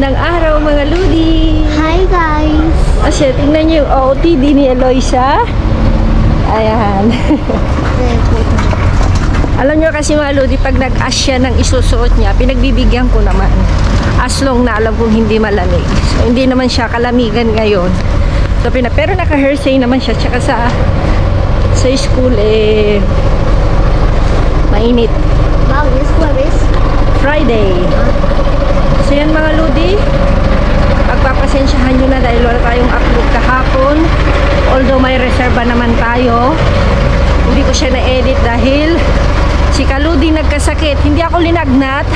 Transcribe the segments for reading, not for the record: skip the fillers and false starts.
Magandang araw mga Ludi! Hi guys! Asya, tingnan niyo yung OOTD ni Eloisa. Ayan. Alam niyo kasi mga Ludi, pag nag-asya ng isusuot niya, pinagbibigyan ko naman. As long na alam kong hindi malamig. So, hindi naman siya kalamigan ngayon. So, pero naka-hearsay naman siya. Tsaka sa school, mainit. Wow, this club is Friday. So yan mga Ludi, pagpapasensyahan nyo na dahil wala tayong upload kahapon. Although may reserva naman tayo, hindi ko siya na-edit dahil si Kaludi nagkasakit. Hindi ako linagnat,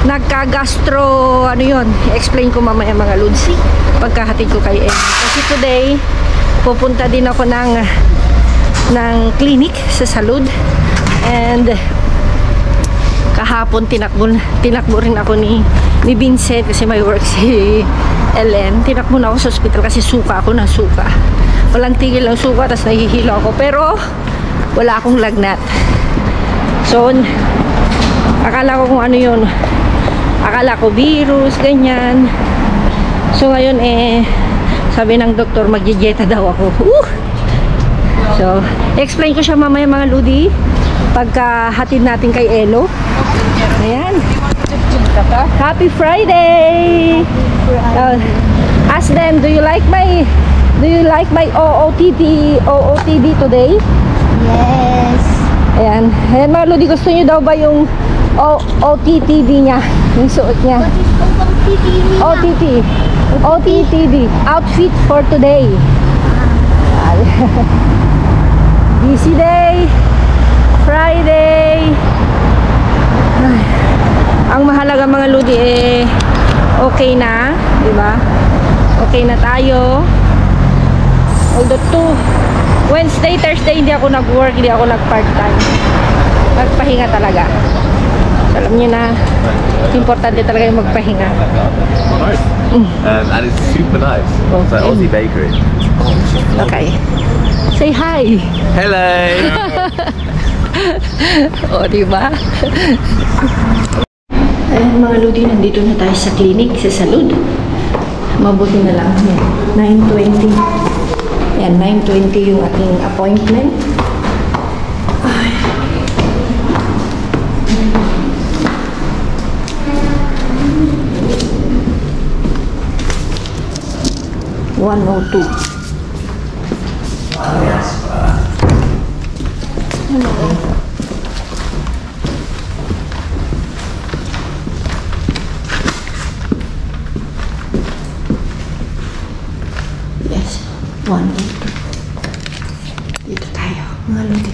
nagka-gastro, ano yun, explain ko mamaya mga Ludsi pagkahatid ko kay Ed. Kasi today pupunta din ako ng clinic sa salud, and kahapon tinakbo rin ako ni Vincent kasi may work si Ellen. Tinakbo na ako sa hospital kasi suka ako ng suka. Walang tigil ng suka, tapos nahihilo ako. Pero wala akong lagnat. So, akala ko kung ano yun. Akala ko virus, ganyan. So, ngayon sabi ng doktor, mag-dieta daw ako. So, explain ko siya mamaya mga Ludi pagkahatid natin kay Elo. Ayan. Happy Friday! Ask them, do you like my OOTD today? yes. Ayan. Ayan mga Ludi, gusto niyo daw ba yung OOTD niya? Yung suot niya. OOTD. Outfit for today. Busy day. Friday. Ay, ang mahalaga mga Ludi okay na, di ba? Okay na tayo. Although Wednesday, Thursday hindi ako nag-work, hindi ako nag-part-time. Magpahinga talaga. Alam niyo na, importante talaga yung magpahinga. And it's super nice. It's like Aussie bakery. Okay. Say hi. Hello. O, diba? Ayan mga Ludi, nandito na tayo sa clinic, sa salud. Mabuti na lang. 9:20. Ayan, 9:20 yung ating appointment. Ay. $102. Yes, 102. Dito tayo, mga Ludi.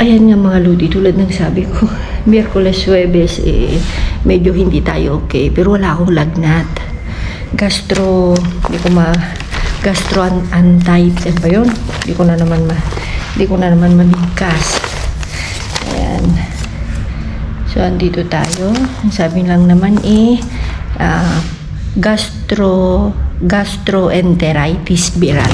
Ayan nga mga Ludi, tulad ng sabi ko, Miyerkules, Huwebes, medyo hindi tayo okay, pero wala akong lagnat. Gastro antites, ba yun? Hindi ko na naman mabigkas. Ayan. So, andito tayo. Ang sabi lang naman gastroenteritis viral.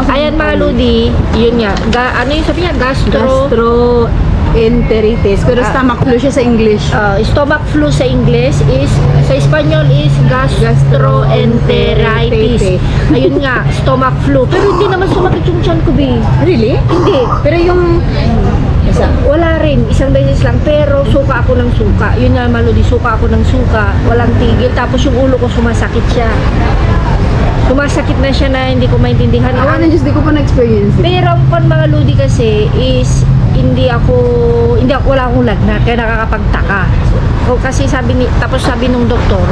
Ayan mga Ludi, yun nga. Ano yung sabi niya? Gastroenteritis. Pero stomach flu siya sa English. Stomach flu sa English is, sa Espanyol is gastroenteritis. Ayun nga, stomach flu. Pero hindi naman sumakit yung tiyan ko, Bi. Really? Hindi. Pero yung Wala rin. Isang beses lang. Pero suka ako ng suka. Yun nga, Maludi, suka ako ng suka. Walang tigil. Tapos yung ulo ko sumasakit siya. Sumasakit na siya na hindi ko maintindihan. awan na Diyos, di ko pa na-experience. Pero ang mga Ludi kasi is wala akong lagnat, kaya nakakapagtaka. O kasi tapos sabi nung doktor,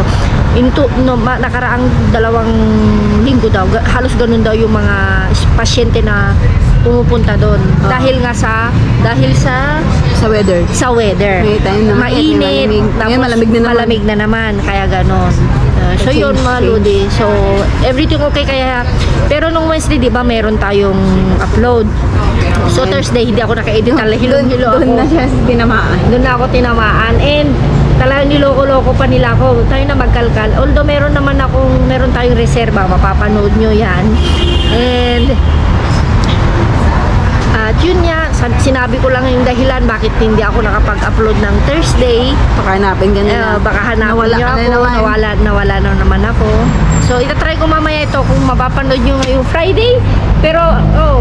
nakaraang 2 linggo daw, halos ganun daw yung mga pasyente na pumupunta doon. Dahil sa weather. May time na mainit, tapos malamig na naman, kaya ganon. So yun mga Ludi. So everything okay kaya. Pero nung Wednesday, di ba, meron tayong upload. So Thursday, hindi ako naka-edit. Hilo-hilo ako. Doon na siya tinamaan. Doon na ako tinamaan. And talagang niloko-loko pa nila ako. Tayo na magkalkal. Although meron tayong reserva. Mapapanood nyo yan. And at yun nga, sinabi ko lang yung dahilan bakit hindi ako nakapag-upload ng Thursday. Baka hanapin ka nila. Baka hanapin niyo ako, nawala na naman ako. So, itatry ko mamaya ito kung mapapanood nyo ngayong Friday. Pero,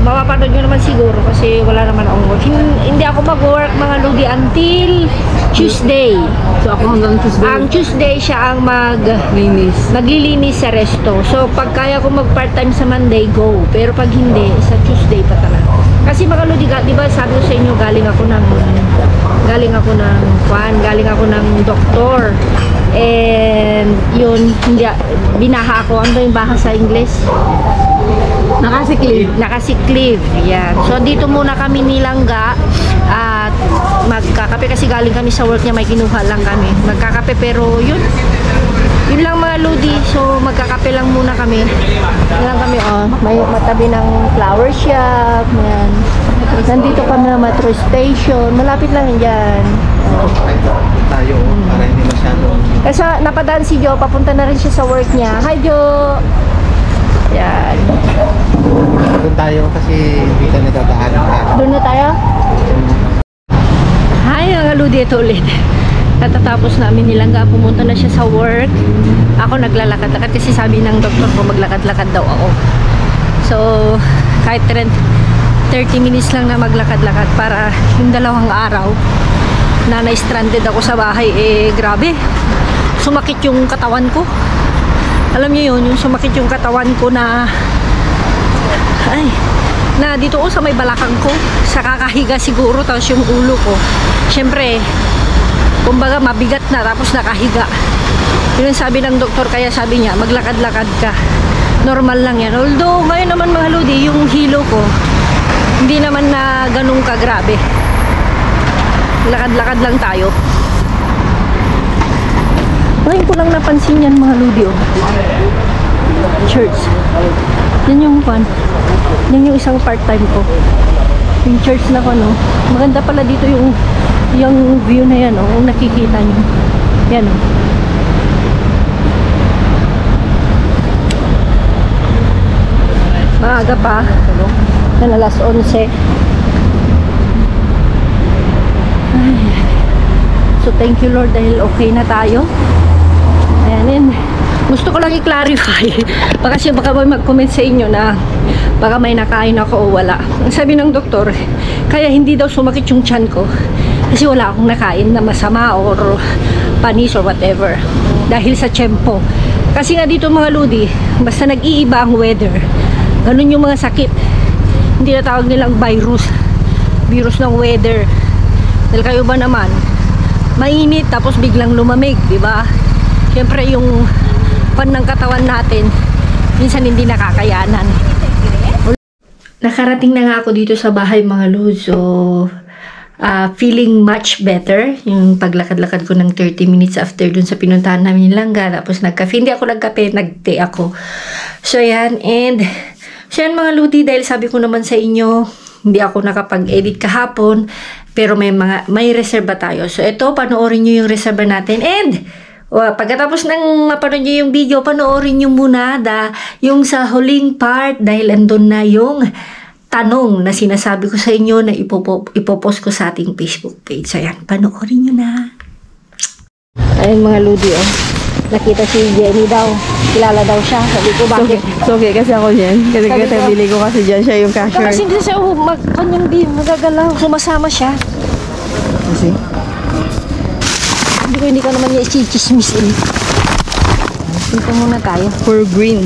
mapapanood nyo naman siguro kasi wala naman akong work. Hindi ako mag-work mga ludi until Tuesday. So, ako hanggang Tuesday. Ang Tuesday siya ang Linis. maglilinis sa resto. So, pag kaya ko mag-part-time sa Monday, go. Pero pag hindi, sa Tuesday pa talaga. Kasi mga ludi, di ba sabi ko sa inyo, galing ako ng doktor. And yun, hindi, binaha ako. Ano ba yung baha sa English? Nakasick leave. Nakasick leave. Yan. So, dito muna kami nilangga at magkakape kasi galing kami sa work niya, may kinuha lang kami. Magkakape pero yun lang mga lodi. So, magkakape lang muna kami. Yun lang kami, may matabi ng flower shop. Yan. Nandito kami na metro station. Malapit lang yan. Tayo, para hindi masyado. Kasi napadaan si Jo, papunta na rin siya sa work niya. Hi Jo! Yan. Doon tayo kasi hindi ka nagdadaan. Doon na tayo? Hi mga ludi, ito ulit. Katatapos namin nilangga, pumunta na siya sa work. Ako naglalakad-lakad kasi sabi ng doktor ko maglakad-lakad daw ako. So, kahit 30 minutes lang na maglakad-lakad para yung 2 araw na na-stranded ako sa bahay, grabe. Sumakit yung katawan ko. Alam niyo yun, yung sumakit yung katawan ko na dito sa may balakang ko, sa kakahiga siguro, tapos yung ulo ko. Syempre, kumbaga mabigat na tapos nakahiga. Yun ang sabi ng doktor, kaya sabi niya maglakad-lakad ka, normal lang yan. Although ngayon naman mga lodi, yung hilo ko hindi naman na ganun kagrabe. Lakad-lakad lang tayo. Ngayon ko lang napansin yan mga lodi, church. Yan yung yan yung isang part-time ko, yung church na ko, no. Maganda pala dito yung view na yan, kung nakikita nyo. Yan, maaga pa. Yan, alas 11. So, thank you Lord dahil okay na tayo. Ayan, gusto ko lang i-clarify. Kasi baka may mag-comment sa inyo na baka may nakain ako o wala. Ang sabi ng doktor, kaya hindi daw sumakit yung tiyan ko kasi wala akong nakain na masama or panis or whatever. Dahil sa tiyempo. Kasi nga dito mga ludi, basta nag-iiba ang weather, ganun yung mga sakit. Hindi na tawag nilang virus ng weather. Dahil kayo ba naman, mainit tapos biglang lumamig, di ba? Siyempre yung ng katawan natin minsan hindi nakakayanan. Nakarating na nga ako dito sa bahay mga lods. So feeling much better yung paglakad-lakad ko ng 30 minutes after dun sa pinuntahan namin yung langga. Tapos nagkape, hindi ako nagkape, nagte ako. So yan, and so yan mga lodi, dahil sabi ko naman sa inyo hindi ako nakapag-edit kahapon, pero may reserva tayo. So ito, panoorin nyo yung reserva natin, and pagkatapos ng mapanood nyo yung video, panoorin nyo muna yung sa huling part dahil andun na yung tanong na sinasabi ko sa inyo na ipopost ko sa ating Facebook page. So, ayan, panoorin nyo na. Ayun mga ludi, nakita si Jenny daw. Kilala daw siya. Sabi ko, bakit? So, okay, kasi ako dyan. Kasi bili ko kasi dyan siya yung cashier. Kasi hindi siya kanyang magagalaw. Sumasama siya. Kasi? Hindi ka naman niya i-chismis Dito muna tayo. For green.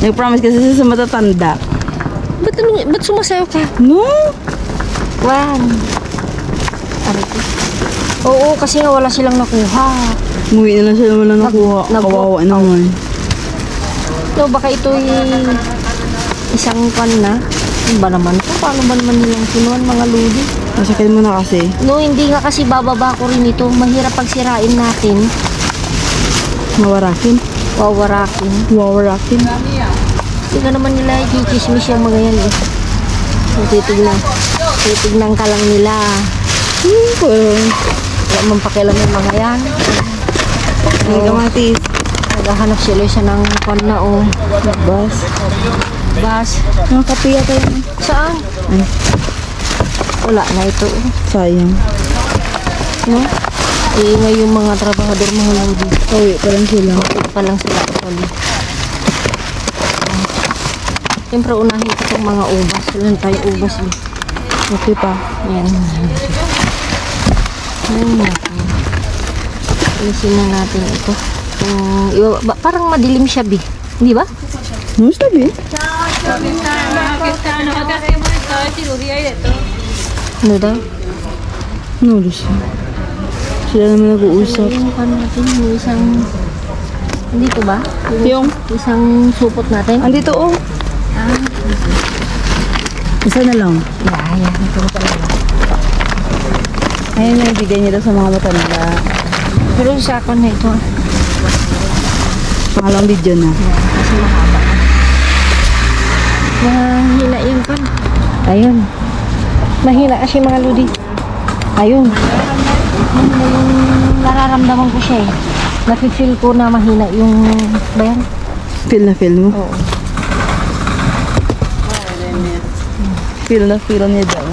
Nag-promise kasi sa matatanda. Ba't sumasayaw ka? No! One. Oo, kasi nga wala silang nakuha. Umuwi na lang sila wala nakuha. Kawawa naman. No, baka ito isang pan na. Ano ba naman ito? Paano ba naman nilang kinuhan mga ludi? Masakit mo na kasi. No, hindi nga kasi bababa ko rin ito. Mahirap pag sirain natin. Mawarakin. Wawarakin. Hindi ka naman nila i-chismis yung mga yan So, titignan ka lang nila. Wala mong pakialam yung mga yan. Ang kamatis. Naghahanap sila ng pan na Bus. Bus. Mga kapiya kayo. Saan? Wala na ito. Sayang. No? Iingay yung mga trabahador mga lodi. Uwi pa lang sila. Ito pa lang sila actually. Siyempre unahin ko itong mga ubas. Wala tayo ubas eh. Okay pa. Yan. Ayan natin. Alisin na natin ito. Parang madilim siya, Bi. Hindi ba? No, sabi. Ano daw? No, Lucy. Sila naman nag-uusap. Yung ano natin, yung isang... Dito ba? Yung? Isang supot natin? Andito, oh. Ah, Isa na lang. yeah. Ito na pala. Ayun na, ibigay niya daw sa mga matanda. Pero sa akin na ito. Pangalawang video na. Kasi mahaba. Mahina yung pan. Ayun. Mahina kasi mga lodi. Ayun. Mahina yung nararamdaman ko siya eh. Nafe-feel ko na mahina yung bayan. Feel na feel mo? Oo. Feel na feel niya daw.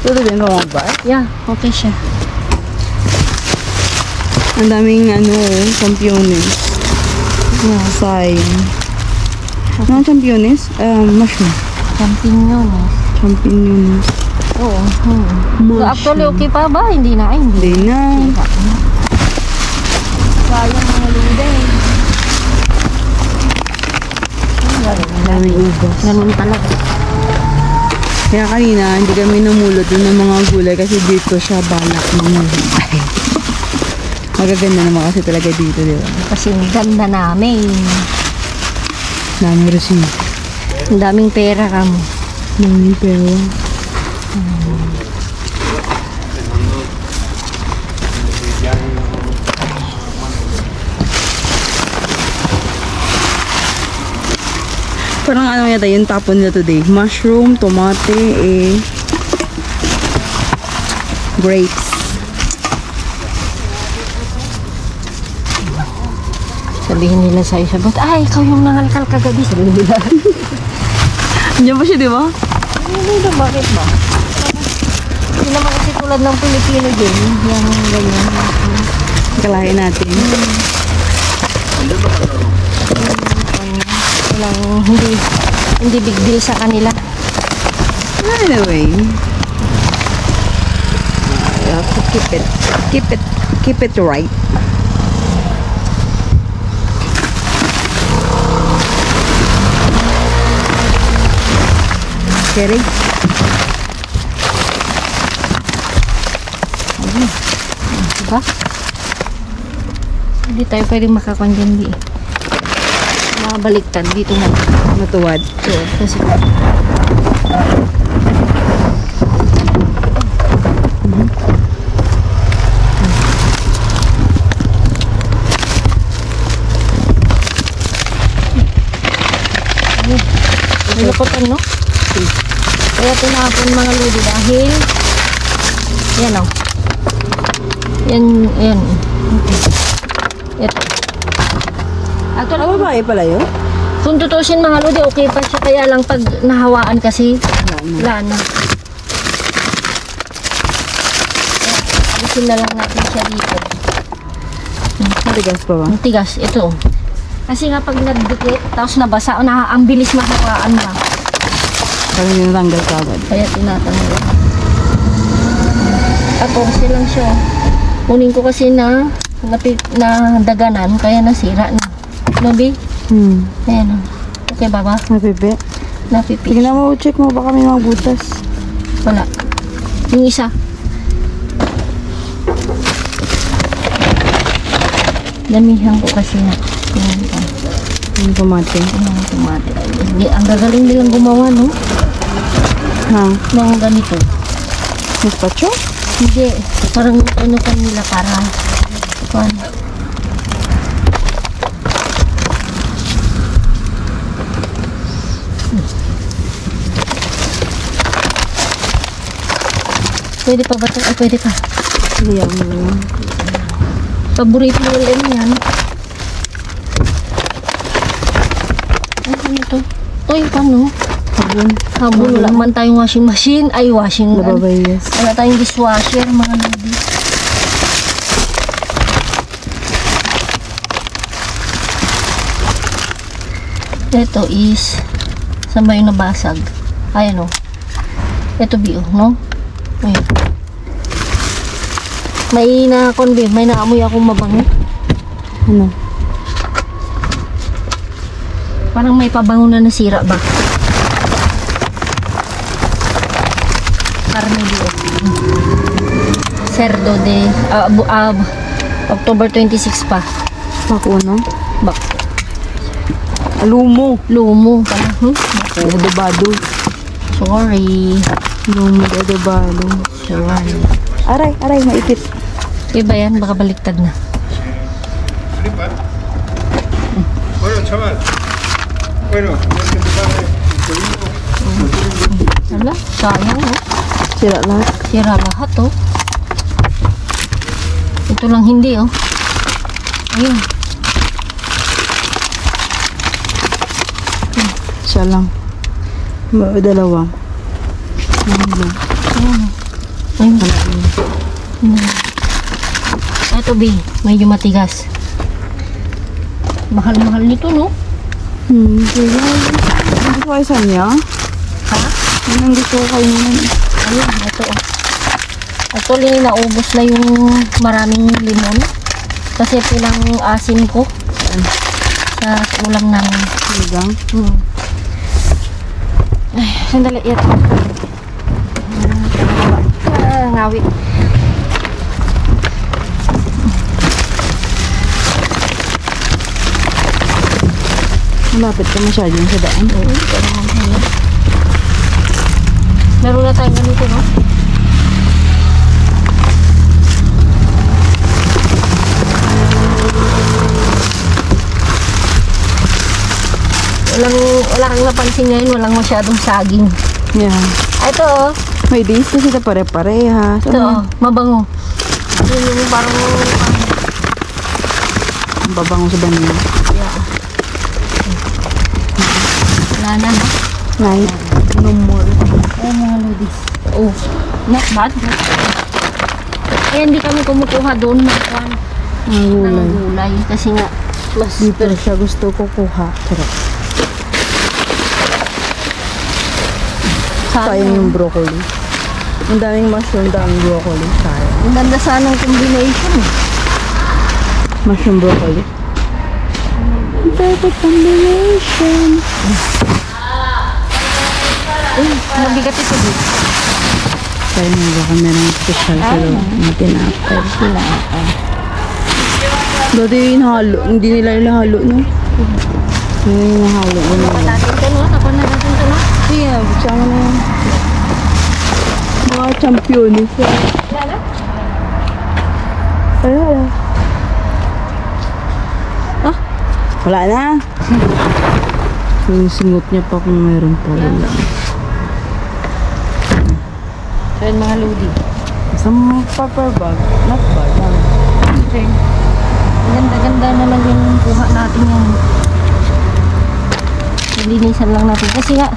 Ito din ka mga bar? Yeah, okay siya. Ang daming championes. Yeah. Sayang. Ano ang championes? Mushroom. Champignon. Champignons. Oo. Mushroom. Actually, okay pa ba? Hindi na. Hindi. Hindi na. Sayang mga luda eh. Ang daming ubas. Ganun talaga. Kaya kanina, hindi kami namulot dun ng mga gulay kasi dito siya balak mamulot. Magaganda naman kasi talaga dito, di ba? Kasi ang ganda namin. Daming resin. Ang daming pera kamo. Daming pero. Parang ano yata yung tapon nila today. Mushroom, tomate, grapes. Sabihin nila sa isa, ba't ikaw yung nangalkal kagabi? Sabihin nila. Andiyan pa siya, di ba? Hindi na, bakit ba? Hindi naman kasi tulad ng Pilipino din. Yung ganyan. Kalahin natin. Walang, hindi big deal sa kanila. Anyway. I have to keep it right. Kerry? Diba? Hindi tayo pwedeng makakuan dyan, di. Nakabaliktad dito na. Matuwad. So, kasi may lukotan, no? Kaya tinapon mga lodi dahil yan o. Yan. Okay. Ito. Actually, Babae pala yun? kung tutusin mga lodi, okay pa siya. Kaya lang pag nahawaan kasi, wala na. Kaya, alisin na lang natin siya dito. Matigas pa ba? Ang tigas, ito. Kasi nga pag nagdikit, tapos nabasa, ang bilis mahawaan na. Parang yung natanggal ka agad. Kaya tinatanggal. Ako kasi lang siya. Kunin ko kasi na daganan, kaya nasira na. Nabi? Ayan o. Okay ba ba? Napipi. Napipis. Tignan mo, check mo baka may mga butas. Wala. Yung isa. Damihan ko kasi na. Yan pa. Yung tomate. Yung tomate. Ang gagaling nilang gumawa, no? Ha? Ng ganito. Gazpacho? Hindi. Parang ano pa nila para kuan. Pwede pa ba ito? Ay, pwede pa. Ayan. Paborito mo ulit yan. Ay, ito? Uy, paano? Sabon. Habon, wala man tayong washing machine. Ay, washing. Nababayas. Wala tayong dishwasher, mga lodi. Ito is, saan ba yung nabasag? Ayan o. Ito bio, no? Ayan. May na-convey, may naamoy akong mabango. Ano? Parang may pabango na nasira ba? Karne bio. Cerdo de, October 26 pa. Bako na? Bak. Lumo. Lumo pala. Adobado. Sorry. Lumo, adobado. Sorry. Aray, maipit. Iba yan, baka baliktad na. Bueno, chaval. Bueno, Hala, sayang oh. Sira lahat. Sira lahat oh. Ito lang hindi oh. Ayun. Siya lang. Dalawa. Ayun. Ayun. Ito B, medyo matigas. Mahal-mahal nito no? Kaya. Ang gusto kayo sa niya? Ha? Yan ang gusto ko kayo naman. Ayun, ito oh. Actually, naubos na yung maraming limon. Kasi pilang asin ko sa ulam namin. Talagang. Ay, sandali, ito. Ngawi. Malapit ka masyado sa daan. Meron na tayong ganito, no? Wala kang napansin ngayon, walang masyadong saging. Yeah. Ito, oh. May days kasi ito pare-pareha. Ito, oh. Mabango. Yun yung parang Ang babango sa banyo. yeah. Wala na, no? Night. No more. Ay, mga ladies. Oh, not bad. Eh, hindi kami kumukuha doon ng Ang gulay. gulay. Kasi nga, mas Dito siya gusto ko kuha. Sarap. Sayang yung broccoli. Ang daming mushroom, daming broccoli. Sayang. Ang ganda sana ng combination. Mushroom broccoli. Perfect combination. Mabigat ito dito. Kaya nga baka merong special pero hindi tinapay. Dati yung halo, hindi nila ilahalo, no? Hindi yung halo. Tapan natin ito, no? Tapan na natin ito, no? Sige, buksan mo na yan. Mga championes. Lala? Wala. Ah? Wala na. Yung singot niya pa kung meron pa wala. So yun mga lodi. Some paper bag, not bad lang. Okay. Ganda-ganda naman yung kuha natin yung nilinisan lang natin. Kasi nga,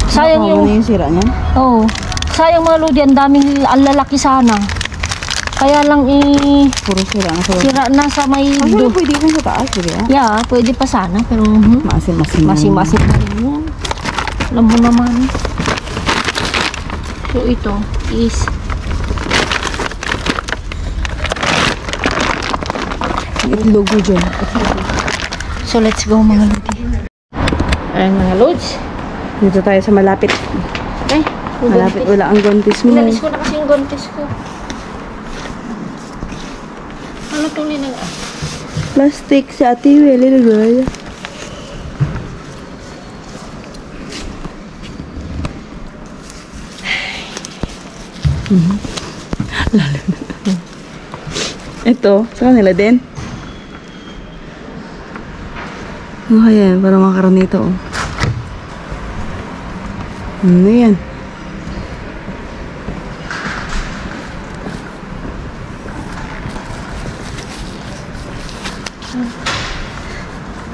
sayang Ano yung... yung sira niyan? Oo. Sayang mga lodi, ang daming ang lalaki sana. Kaya lang Puro sira na sa baba. sira na sa may... Actually, pwede rin sa taas, di ba? Yeah, pwede pa sana. Pero Masin-masin. masin-masin pa rin yun. Alam mo naman. So ito is Itlog mo dyan. so let's go mga lodi. Ayan mga lods. Dito tayo sa malapit. Ay, Malapit, wala ang gontis mo. Inalis ko na kasi yung gontes ko. Ano itong linang Plastic si Ate Willie, nagay. Lalo na. Ito, sa kanila din. Oh, ayan, para makaroon nito. Oh. Ano yan?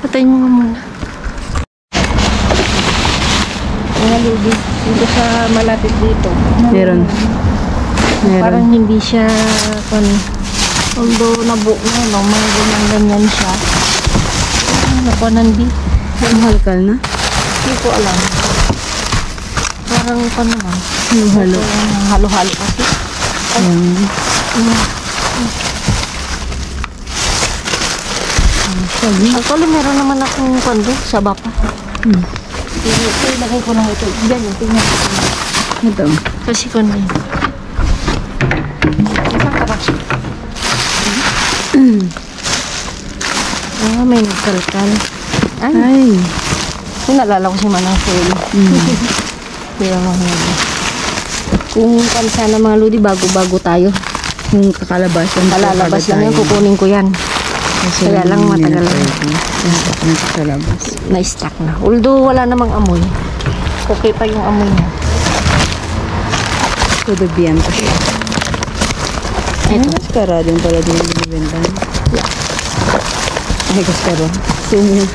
Patayin mo nga muna. Ludi. Dito sa malapit dito. Meron. Parang Meron. hindi siya, although nabuo na, no, mga ganyan siya. Nakuanan di. Halkal na. Hindi ko alam. Parang naman. Halo. Halo-halo kasi. Ayan. Actually, meron naman akong kondo sa bapa. Ilagay ko lang ito. Diyan yung tingnan ko. Ito. Kasi kondo yun. Isang ka ba? May nagkalkal. Ay. Ay. Kung naalala ko si Manang Feli. Kaya mga kung kansa na mga Ludi, bago-bago tayo. Kung kakalabasan. Kalalabas lang yan, kukunin ko yan. Kaya lang matagal lang. Kakalabas. Na-stack na. Although wala namang amoy. Okay pa yung amoy niya. Tudubian ko siya. Ay, kaskara din pala din yung binibenta. Ay, kaskara. Sumo.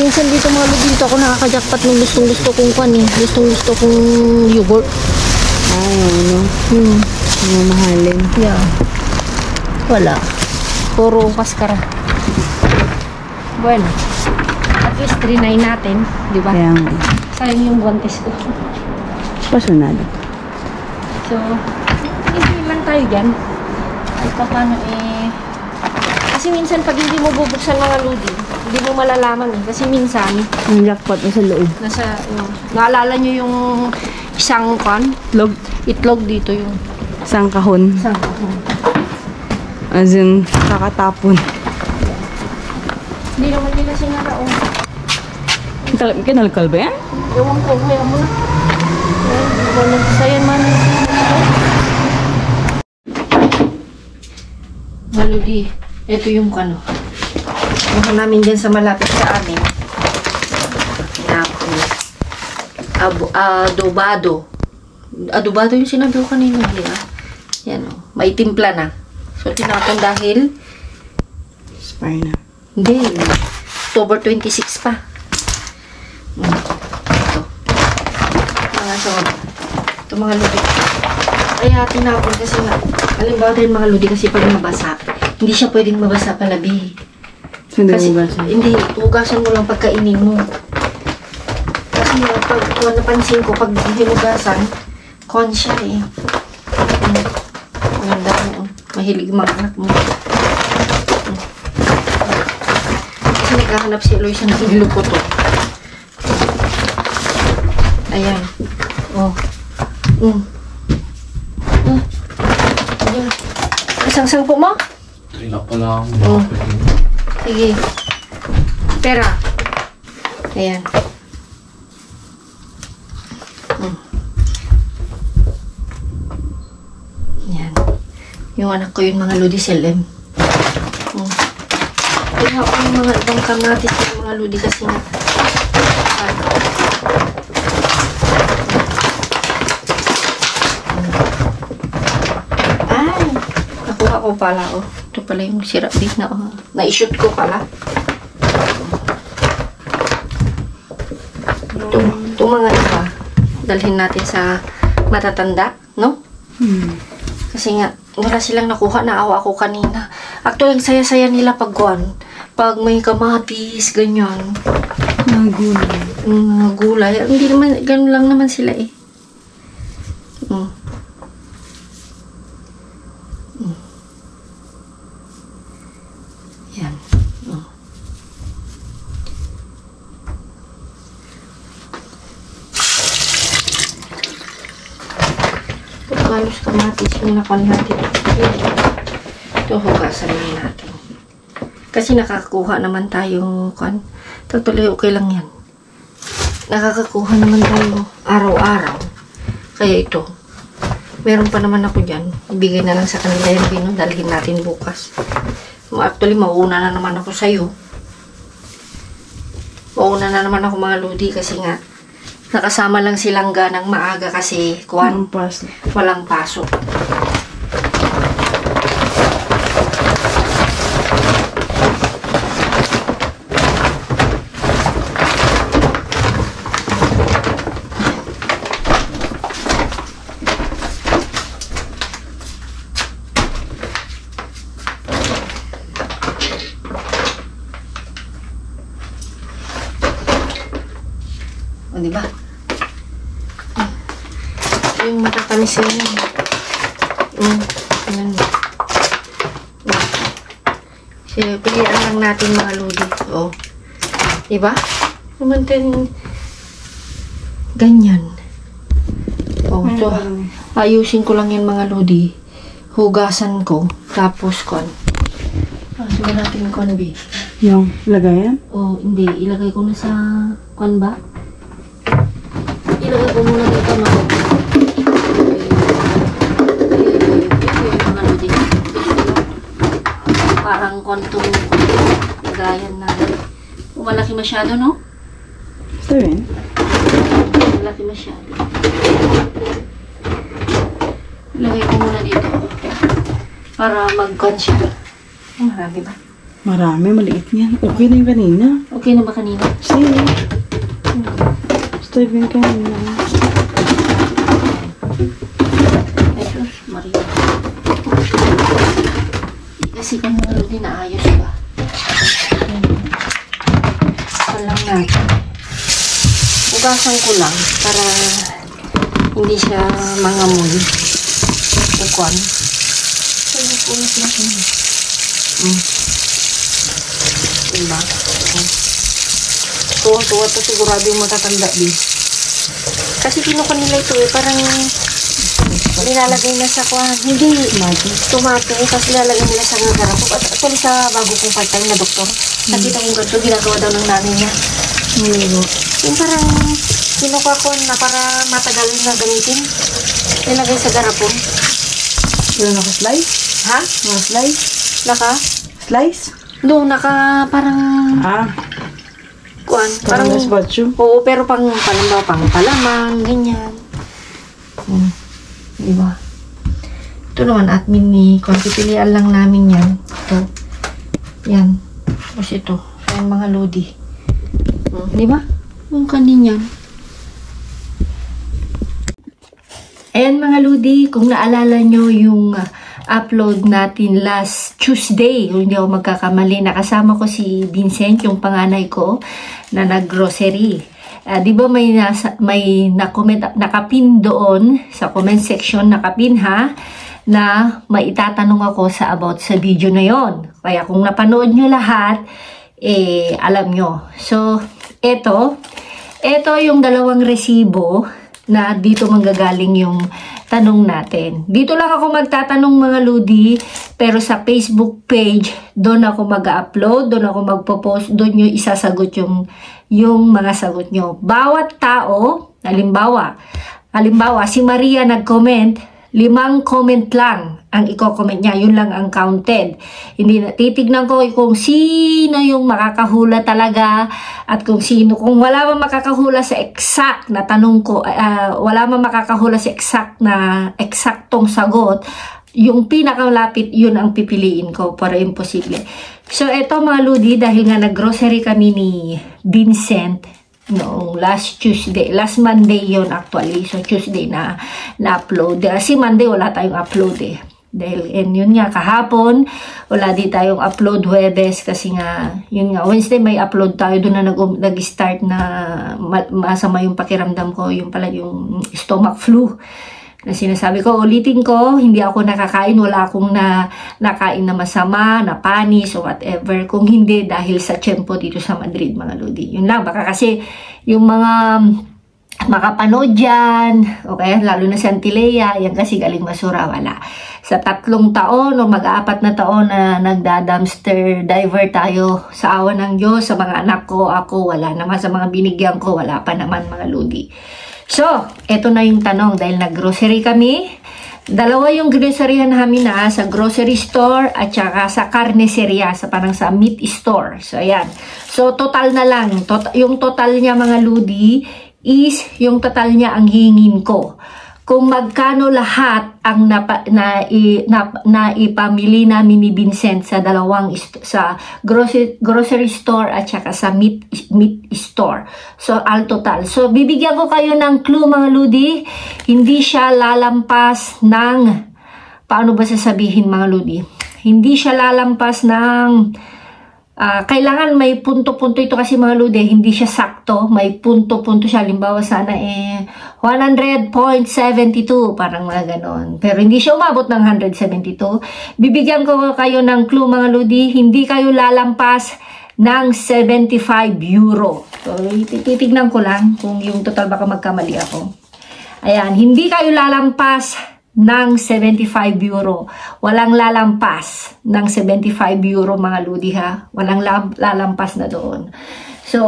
Minsan dito mga Ludi, dito ako nakakajakpat ng gustong-gusto kong gustong-gusto kong yogurt. Ay, ano. Mga mahalin. Yeah. Wala. Puro kaskara. Bueno. At least 3-9 natin. Di ba? Kaya nga. Sayang yung guantes ko. Pasunado. So, hindi lang tayo dyan. At paano kasi minsan pag hindi mo bubuksan mga Ludi, hindi mo malalaman eh. Kasi minsan, Ang jackpot na sa loob. naalala nyo yung isang itlog dito yung Isang kahon. isang As in, kakatapon. hindi naman nila sinaraong. Kinalkal ba yan? Ewan ko, kaya mo na. Walang sayan man. Maludi, ito yung Mukha namin dyan sa malapit sa amin. Adobado. Adobado yung sinabi ko kanina. Yan o. May timpla na. So, tinapon dahil Spire na. hindi. October 26 pa. Ito. Ito mga Ludi. Kaya tinapon kasi halimbawa rin mga Ludi kasi pag mabasa, hindi siya pwedeng mabasa palabi. Hindi Kasi, hugasan. hindi, hugasan mo lang pagkainin mo. Kasi pag napansin ko, pag hinugasan, con siya eh. Maganda mo. Mahilig mga anak mo. Kasi naghahanap si Eloy sa nahilo ko to. Ayan. Oh. Ayan. Isang sangpo mo? Trilak pa lang. Oh. Sige. Pera. Ayan. Ayan. Yung anak ko yun mga Ludi Selem. Kaya ako yung mga ibang kamatis yung mga Ludi kasi nga. Ay! Nakuha ko pala oh. Ito pala yung sirap din na oh. Na-shoot ko pala. Ito mga iba. Dalhin natin sa matatanda, no? Kasi nga, wala silang nakuha. Naawa ako kanina. Actually, ang saya-saya nila pag may kamatis, ganyan. Mga gulay. Mga gulay. Hindi naman, ganun lang naman sila eh. Yan. Halos kamatis yung nakon natin. Ito, hugasan lang natin. Kasi nakakakuha naman tayo kan. Tatuloy, okay lang yan. Nakakakuha naman tayo araw-araw. Kaya ito. Meron pa naman ako dyan. Ibigay na lang sa kanila yung bino. Dalhin natin bukas. Actually, mauna na naman ako sa'yo. Mauna na naman ako mga Ludi kasi nga nakasama lang silang ganang maaga kasi kuwan. Walang pasok. O, diba? Yung matatamis yun. Yan. So, pilihan lang natin mga lodi. O. Diba? Namantin ganyan. O, so, ayusin ko lang yan mga lodi. Hugasan ko. Tapos, suga natin kon, B. Yung lagayan? O, hindi. Ilagay ko na sa kon ba? Ilagay ko muna dito mga lodi. Parang kontong lagayan na. Malaki masyado, no? Ito rin. Malaki masyado. Ilagay ko muna dito. Para mag-con siya. Marami ba? Marami, maliit yan. Okay na yung kanina. Okay na ba kanina? See? Ito yung kanina. Jesus, Maria. Kasi kung hindi naayos ba? Lang natin. Ugasan ko lang para hindi siya mangamoy. Ukon. Kaya pulis natin. Diba? Tuwa-tuwa to sigurado yung matatanda din. Kasi kinukuha nila ito parang nilalagay na sa kuhan. Hindi. Tomate. Tapos nilalagay nila sa garap. Actually sa bago kong part-time na doktor. Nakita kong ganito, ginagawa daw ng nanay niya. Yung parang kinukuha ko na para matagal na gamitin. Nilagay sa garapon. Yung naka-slice? Ha? Naka-slice? Slice? Doon, parang kuhan. Parang gazpacho? Oo, pero pang palamang, ganyan. Diba? Ito naman, admin ni kuhan. Pipilian lang namin yan. Ito. Yan. Tapos ito. Ayan mga lodi. Diba? Yung kanin yan. Ayan mga lodi, kung naalala nyo yung upload natin last Tuesday, kung hindi ako magkakamali, nakasama ko si Vincent, yung panganay ko, na nag-grocery. Di ba may nakapin doon sa comment section, nakapin ha, na maitatanong ako about sa video na yon. Kaya kung napanood nyo lahat, alam nyo. So, ito yung dalawang resibo na dito manggagaling yung tanong natin. Dito lang ako magtatanong mga lodi, pero sa Facebook page, doon ako mag-upload, doon ako magpo-post, doon nyo isasagot yung mga sagot nyo. Bawat tao, halimbawa, si Maria nag-comment, 5 comment lang ang i-comment niya. Yun lang ang counted. Hindi na, titignan ko kung sino yung makakahula talaga at kung wala man makakahula sa exact na tanong ko, wala man makakahula sa eksaktong sagot, yung pinakamalapit, yun ang pipiliin ko para imposible. So, eto mga lodi, dahil nga nag-grocery kami ni Vincent, noong last Monday yon actually. So, Tuesday na upload. Si Monday wala tayong upload Dahil, yun nga, kahapon, wala di tayong upload Huwebes kasi nga, yun nga, Wednesday may upload tayo. Doon na nag-start na masama yung pakiramdam ko. Yung pala yung stomach flu. Na sinasabi ko, ulitin ko, hindi ako nakakain, wala akong nakain na masama, na panis, o whatever. Kung hindi, dahil sa tiyempo dito sa Madrid, mga lodi. Yun lang, baka kasi yung mga makapanood dyan, okay, lalo na si Antilea, yan kasi galing Masura, wala. Sa 3 taon o mag-4 na taon na nagda-dumpster diver tayo sa awa ng Diyos, sa mga anak ko, ako, wala naman. Sa mga binigyan ko, wala pa naman, mga lodi. So, eto na yung tanong dahil nag-grocery kami. Dalawa yung groceryan namin na sa grocery store at saka sa karneseria, parang sa meat store. So, ayan. So, total na lang. Yung total niya mga lodi is yung total niya ang hingin ko. Kung magkano lahat ang naipamili namin ni Vincent sa sa grocery store at saka sa meat store. So, al total. So, bibigyan ko kayo ng clue mga lodi. Hindi siya lalampas ng, paano ba sasabihin mga lodi? Hindi siya lalampas ng Kailangan may punto-punto ito kasi mga Lodi, hindi siya sakto. May punto-punto siya. Halimbawa sana 100.72, parang mga ganon. Pero hindi siya umabot ng 172. Bibigyan ko kayo ng clue mga Lodi, hindi kayo lalampas ng 75 euro. So, titignan ko lang kung yung total baka magkamali ako. Ayan, hindi kayo lalampas ng 75 euro. Walang lalampas ng 75 euro mga Lodi ha. Walang lalampas na doon. So,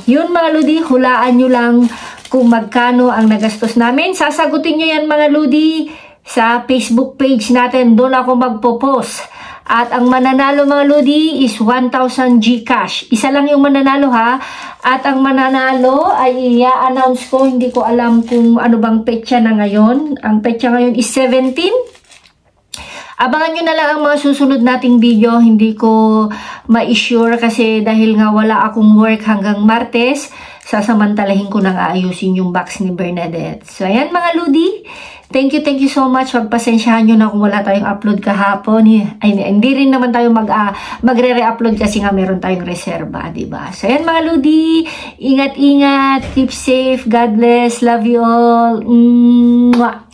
yun mga Lodi, hulaan nyo lang kung magkano ang nagastos namin. Sasagutin nyo yan mga Lodi sa Facebook page natin. Doon ako magpo-post. At ang mananalo mga Lodi is 1,000 Gcash. Isa lang yung mananalo ha. At ang mananalo ay i-announce ko. Hindi ko alam kung ano bang petsa na ngayon. Ang petsa ngayon is 17. Abangan nyo na lang ang mga susunod nating video. Hindi ko ma-assure kasi dahil nga wala akong work hanggang Martes. Sasamantalahin ko nang aayusin yung box ni Bernadette. So ayan mga Lodi. Thank you so much. Pagpasensyahan nyo na kung wala tayong upload kahapon. Ay, hindi rin naman tayo magre-re-upload kasi nga meron tayong reserba, diba? So, yan mga Lodi. Ingat-ingat. Keep safe. God bless. Love you all. Mwah.